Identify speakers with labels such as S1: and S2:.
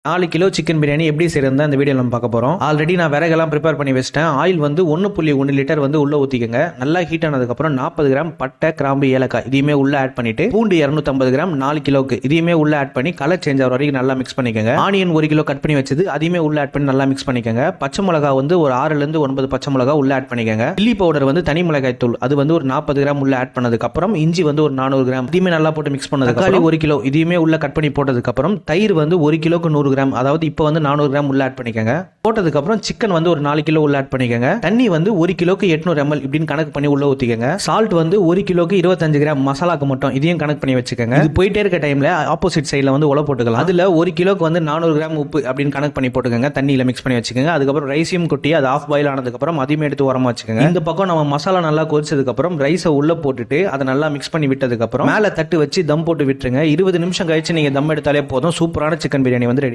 S1: 4 kilo chicken biryani எப்படி செய்யறது அந்த வீடியோ நம்ம பார்க்க போறோம். ஆல்ரெடி நான் விறகெல்லாம் ப்ரிப்பேர் பண்ணி வச்சிட்டேன். ஆயில் வந்து 1.1 லிட்டர் வந்து உள்ள ஊத்திக்கங்க. நல்லா ஹீட் ஆனதுக்கு அப்புறம் 40 கிராம் பட்டை, கிராம்பு, ஏலக்காய் இதையுமே உள்ள ஆட் பண்ணிட்டு பூண்டு 250 கிராம் 4 கிலோக்கு இதையுமே உள்ள ஆட் பண்ணி கலர் சேஞ்ச் ஆகிற வரைக்கும் நல்லா மிக்ஸ் பண்ணிக்கங்க. ஆனியன் 1 கிலோ கட் பண்ணி வச்சது அதையுமே உள்ள ஆட் பண்ணி நல்லா மிக்ஸ் பண்ணிக்கங்க. பச்சை மிளகா வந்து ஒரு 6 ல இருந்து 9 பச்சை மிளகா உள்ள ஆட் பண்ணிக்கங்க. சில்லி பவுடர் வந்து தனி மிளகாய் தூள் அது வந்து ஒரு 40 கிராம் உள்ள ஆட் பண்ணதுக்கு அப்புறம் இஞ்சி வந்து ஒரு 400 கிராம் இதையுமே நல்லா போட்டு மிக்ஸ் பண்ணதுக்கு அப்புறம் 1 கிலோ இதையுமே உள்ள கட் பண்ணி போட்டதுக்கு அப்புறம் தயிர் வந்து 1 கிலோக்கு 100 கிராம் அதாவது இப்போ வந்து 400 கிராம் உள்ள ஆட் பண்ணிக்கங்க. போட்டதுக்கு அப்புறம் சிக்கன் வந்து ஒரு 4 கிலோ உள்ள ஆட் பண்ணிக்கங்க. தண்ணி வந்து 1 கிலோக்கு 800 ml இப்படின்னு கணக்கு பண்ணி உள்ள ஊத்திக்கங்க. சால்ட் வந்து 1 கிலோக்கு 25 கிராம் மசாலாக்கு மட்டும் இதையும் கணக்கு பண்ணி வச்சுக்கோங்க. இது போயிட்டே இருக்க டைம்ல ஆப்போசிட் சைடுல வந்து உள்ள போட்டுக்கலாம். அதுல 1 கிலோக்கு வந்து 400 கிராம் உப்பு அப்படின்னு கணக்கு பண்ணி போட்டுக்கங்க. தண்ணியில மிக்ஸ் பண்ணி வச்சுக்கோங்க. அதுக்கப்புறம் ரைஸையும் கொட்டி அது ஆஃப் பாயில் ஆனதுக்கு அப்புறம் அதையும் எடுத்து உரமா வச்சுக்கோங்க. இந்த பக்கம் நம்ம மசாலா நல்லா கொதிச்சதுக்கு அப்புறம் ரைஸை உள்ள போட்டுட்டு அதை நல்லா மிக்ஸ் பண்ணி விட்டதுக்கு அப்புறம் மேல தட்டு வச்சு தம் போட்டு விட்டுருங்க. 20 நிமிஷம் கழிச்சு நீங்க தம் எடுத்தாலே போதும். சூப்பரான சிக்கன் பிரியாணி வந்து ரெடி.